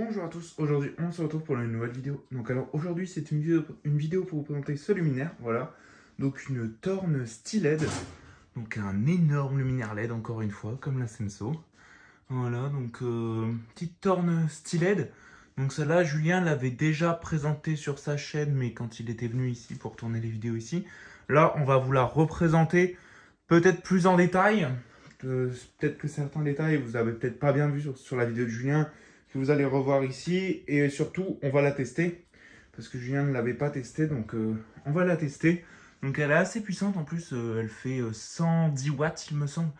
Bonjour à tous, aujourd'hui on se retrouve pour une nouvelle vidéo. Donc alors aujourd'hui c'est une vidéo pour vous présenter ce luminaire, voilà. Donc une Thorn Steel-LED, donc un énorme luminaire LED encore une fois, comme la Senso. Voilà, donc petite Thorn Steel-LED. Donc celle-là, Julien l'avait déjà présentée sur sa chaîne, mais quand il était venu ici pour tourner les vidéos ici. Là, on va vous la représenter peut-être plus en détail. Peut-être que certains détails, vous avez peut-être pas bien vu sur la vidéo de Julien, que vous allez revoir ici. Et surtout, on va la tester. Parce que Julien ne l'avait pas testé, donc on va la tester. Donc elle est assez puissante, en plus, elle fait 110 watts, il me semble.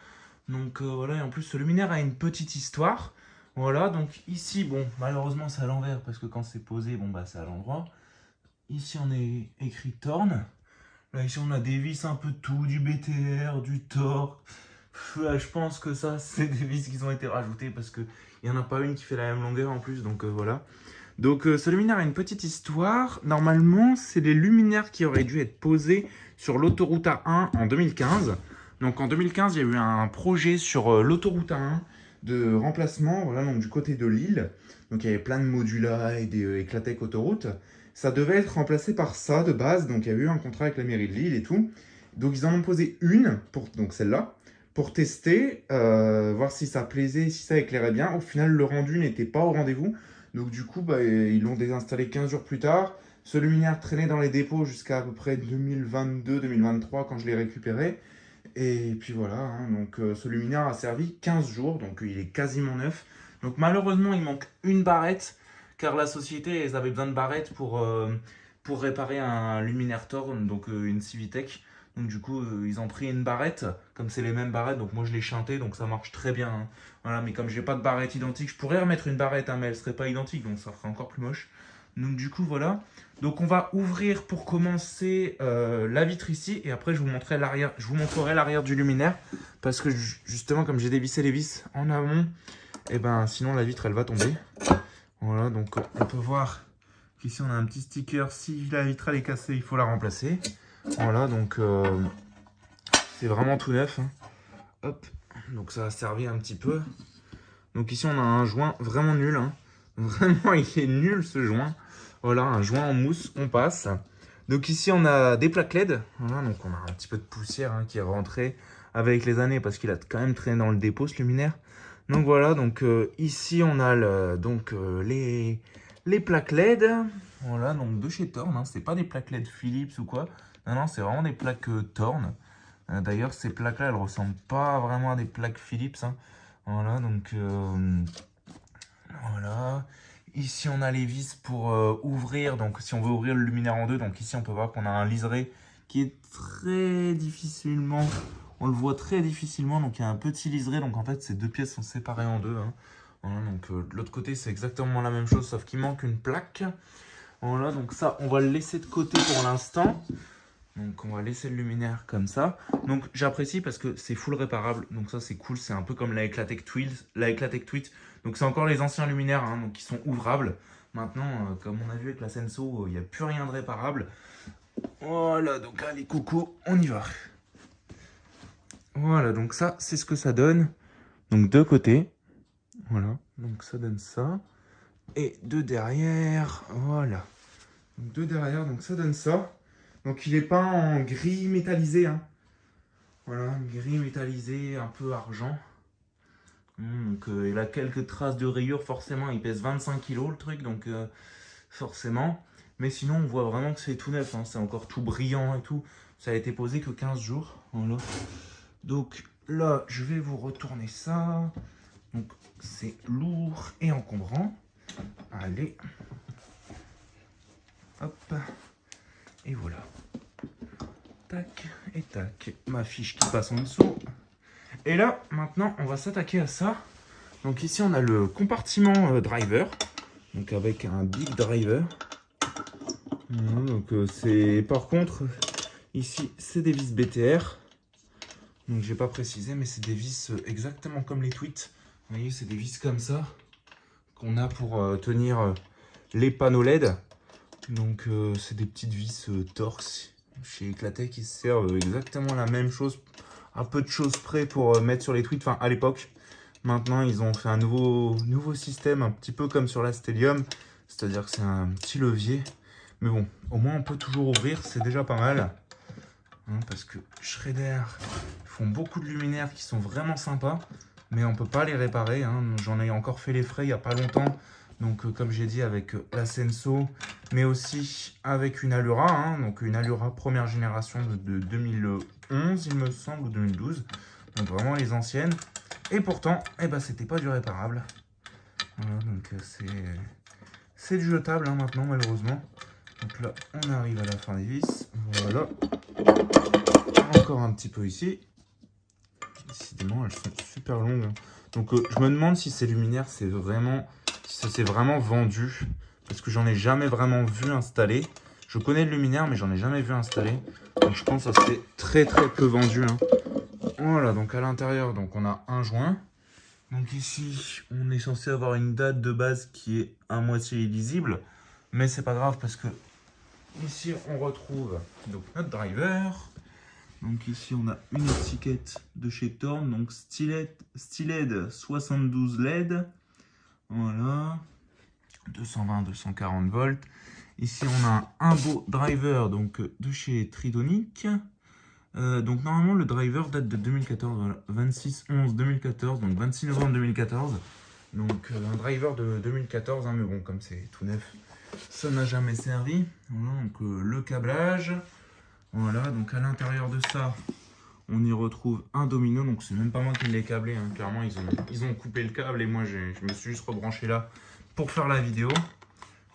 Donc voilà, et en plus ce luminaire a une petite histoire. Voilà, donc ici, bon, malheureusement c'est à l'envers parce que quand c'est posé, bon bah c'est à l'endroit. Ici on est écrit Thorn. Là ici on a des vis un peu de tout, du BTR, du torque. Je pense que ça c'est des vis qui ont été rajoutées parce qu'il n'y en a pas une qui fait la même longueur en plus, donc voilà. Donc ce luminaire a une petite histoire. Normalement c'est les luminaires qui auraient dû être posés sur l'autoroute A1 en 2015. Donc en 2015, il y a eu un projet sur l'autoroute A1 de remplacement, voilà, donc du côté de Lille. Donc il y avait plein de modulats et des Eclatec autoroutes. Ça devait être remplacé par ça de base, donc il y a eu un contrat avec la mairie de Lille et tout. Donc ils en ont posé une, donc celle-là, pour tester, voir si ça plaisait, si ça éclairait bien. Au final, le rendu n'était pas au rendez-vous. Donc du coup, bah, ils l'ont désinstallé 15 jours plus tard. Ce luminaire traînait dans les dépôts jusqu'à à peu près 2022-2023 quand je l'ai récupéré. Et puis voilà, hein, donc ce luminaire a servi 15 jours, donc il est quasiment neuf. Donc malheureusement, il manque une barrette, car la société, ils avaient besoin de barrettes pour réparer un luminaire Thorn, donc une Civitec. Donc du coup, ils ont pris une barrette, comme c'est les mêmes barrettes, donc moi je l'ai chanté, donc ça marche très bien, hein. Voilà, mais comme j'ai pas de barrette identique, je pourrais remettre une barrette, hein, mais elle serait pas identique, donc ça ferait encore plus moche. Donc du coup, voilà. Donc on va ouvrir pour commencer la vitre ici et après je vous montrerai l'arrière. Je vous montrerai l'arrière du luminaire parce que justement comme j'ai dévissé les vis en amont, et ben sinon la vitre elle va tomber. Voilà, donc on peut voir qu'ici on a un petit sticker. Si la vitre elle est cassée, il faut la remplacer. Voilà, donc c'est vraiment tout neuf, hein. Hop, donc ça a servi un petit peu. Donc ici on a un joint vraiment nul, hein. Vraiment il est nul ce joint. Voilà, un joint en mousse, on passe. Donc ici, on a des plaques LED. Voilà, donc on a un petit peu de poussière, hein, qui est rentrée avec les années parce qu'il a quand même traîné dans le dépôt, ce luminaire. Donc voilà, donc ici, on a les plaques LED. Voilà, donc de chez Thorn, hein. C'est pas des plaques LED Philips ou quoi. Non, non, c'est vraiment des plaques Thorn. D'ailleurs, ces plaques-là, elles ressemblent pas vraiment à des plaques Philips, hein. Voilà, donc voilà. Ici, on a les vis pour ouvrir. Donc, si on veut ouvrir le luminaire en deux, donc ici, on peut voir qu'on a un liseré qui est très difficilement... On le voit très difficilement. Donc, il y a un petit liseré. Donc, en fait, ces deux pièces sont séparées en deux, hein. Voilà, donc, de l'autre côté, c'est exactement la même chose, sauf qu'il manque une plaque. Voilà, donc ça, on va le laisser de côté pour l'instant. Donc, on va laisser le luminaire comme ça. Donc, j'apprécie parce que c'est full réparable. Donc, ça, c'est cool. C'est un peu comme la Eclatec Tweet. Donc, c'est encore les anciens luminaires, hein, donc qui sont ouvrables. Maintenant, comme on a vu avec la Senso, il n'y a plus rien de réparable. Voilà, donc allez, coucou, on y va. Voilà, donc ça, c'est ce que ça donne. Donc, de côté. Voilà, donc ça donne ça. Et de derrière, voilà. Donc, de derrière, donc ça donne ça. Donc, il est peint en gris métallisé, hein. Voilà, gris métallisé, un peu argent. Donc il a quelques traces de rayures, forcément, il pèse 25 kg le truc, donc forcément. Mais sinon, on voit vraiment que c'est tout neuf, hein, c'est encore tout brillant et tout. Ça a été posé que 15 jours. Voilà. Donc là, je vais vous retourner ça. Donc c'est lourd et encombrant. Allez. Hop. Et voilà. Tac et tac. Ma fiche qui passe en dessous. Et là, maintenant, on va s'attaquer à ça. Donc ici, on a le compartiment driver. Donc avec un big driver. Voilà, donc c'est... Par contre, ici, c'est des vis BTR. Donc j'ai pas précisé, mais c'est des vis exactement comme les tweets. Vous voyez, c'est des vis comme ça qu'on a pour tenir les panneaux LED. Donc c'est des petites vis Torx chez Eclatec qui servent exactement la même chose, à peu de choses près pour mettre sur les tweets, enfin à l'époque. Maintenant, ils ont fait un nouveau système, un petit peu comme sur la Stellium. C'est-à-dire que c'est un petit levier. Mais bon, au moins on peut toujours ouvrir, c'est déjà pas mal. Hein, parce que Shredder font beaucoup de luminaires qui sont vraiment sympas. Mais on peut pas les réparer. Hein. J'en ai encore fait les frais il n'y a pas longtemps. Donc comme j'ai dit avec la Senso, mais aussi avec une Allura. Hein. Donc une Allura première génération de 2011 il me semble, ou 2012. Donc vraiment les anciennes. Et pourtant, eh ben, c'était pas du réparable. Voilà, donc c'est du jetable hein, maintenant malheureusement. Donc là, on arrive à la fin des vis. Voilà. Encore un petit peu ici. Décidément, elles sont super longues. Hein. Donc je me demande si ces luminaires, si ça s'est vraiment vendu. Parce que j'en ai jamais vraiment vu installer. Je connais le luminaire, mais j'en ai jamais vu installer. Donc je pense que ça s'est très peu vendu. Hein. Voilà, donc à l'intérieur, donc on a un joint. Donc ici, on est censé avoir une date de base qui est à moitié illisible. Mais c'est pas grave parce que ici, on retrouve donc notre driver. Donc ici, on a une étiquette de chez Thorn. Donc Styled 72 LED. Voilà. 220-240 volts. Ici, on a un beau driver donc, de chez Tridonic. Donc normalement le driver date de 2014, voilà, 26/11/2014, donc 26 novembre 2014. Donc un driver de 2014, hein, mais bon comme c'est tout neuf, ça n'a jamais servi. Voilà, donc le câblage, voilà, donc à l'intérieur de ça, on y retrouve un domino, donc c'est même pas moi qui l'ai câblé, hein. Clairement ils ont coupé le câble et moi je me suis juste rebranché là pour faire la vidéo.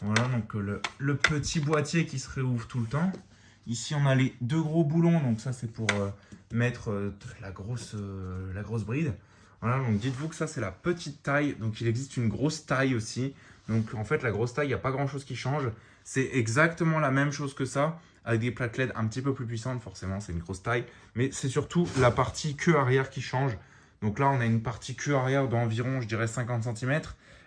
Voilà, donc le petit boîtier qui se réouvre tout le temps. Ici, on a les deux gros boulons, donc ça, c'est pour mettre la grosse bride. Voilà, donc dites-vous que ça, c'est la petite taille. Donc, il existe une grosse taille aussi. Donc, en fait, la grosse taille, il n'y a pas grand-chose qui change. C'est exactement la même chose que ça, avec des plaques LED un petit peu plus puissantes, forcément, c'est une grosse taille. Mais c'est surtout la partie queue arrière qui change. Donc là, on a une partie queue arrière d'environ, je dirais, 50 cm.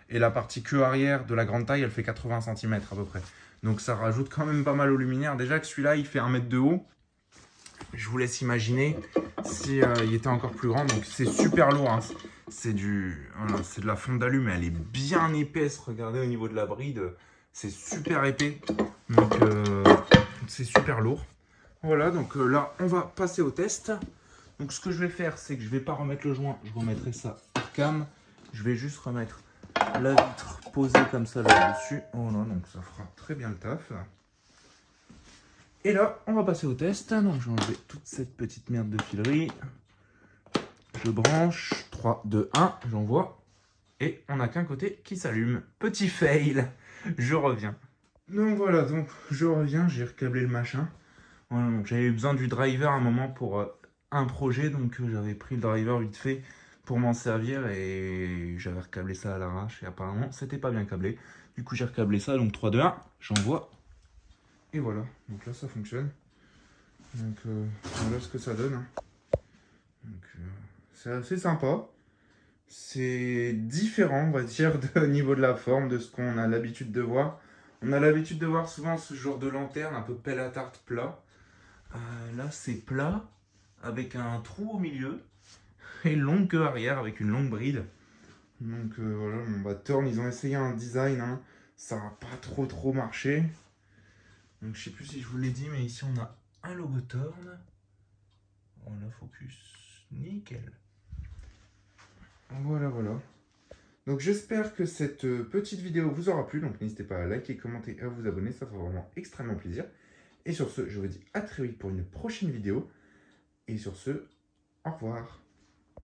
Et la partie queue arrière de la grande taille, elle fait 80 cm à peu près. Donc ça rajoute quand même pas mal au luminaire. Déjà que celui-là, il fait 1 mètre de haut. Je vous laisse imaginer si il était encore plus grand. Donc c'est super lourd. Hein. C'est de la fonte d'alu, mais elle est bien épaisse. Regardez au niveau de la bride, c'est super épais. Donc c'est super lourd. Voilà, donc là, on va passer au test. Donc ce que je vais faire, c'est que je ne vais pas remettre le joint. Je remettrai ça hors cam. Je vais juste remettre la vitre posée comme ça là-dessus. Voilà, donc ça fera très bien le taf. Et là, on va passer au test. Donc je vais enlever toute cette petite merde de filerie. Je branche. 3, 2, 1, j'envoie. Et on n'a qu'un côté qui s'allume. Petit fail. Je reviens. Donc voilà, donc je reviens, j'ai recâblé le machin. Voilà, donc j'avais besoin du driver à un moment pour un projet, donc j'avais pris le driver vite fait pour m'en servir et j'avais recablé ça à l'arrache et apparemment c'était pas bien câblé. Du coup j'ai recablé ça, donc 3, 2, 1, j'envoie. Et voilà, donc là ça fonctionne. Donc voilà ce que ça donne. Hein. Donc c'est assez sympa. C'est différent, on va dire, au niveau de la forme, de ce qu'on a l'habitude de voir. On a l'habitude de voir souvent ce genre de lanterne un peu pelle à tarte plat. Là, c'est plat, avec un trou au milieu, et une longue queue arrière avec une longue bride. Donc voilà, bon, bah, Thorn, ils ont essayé un design, hein. Ça n'a pas trop marché. Donc je sais plus si je vous l'ai dit, mais ici on a un logo Thorn. Voilà, focus, nickel. Voilà. Donc j'espère que cette petite vidéo vous aura plu. Donc n'hésitez pas à liker, commenter et à vous abonner, ça fait vraiment extrêmement plaisir. Et sur ce, je vous dis à très vite pour une prochaine vidéo. Et sur ce, au revoir.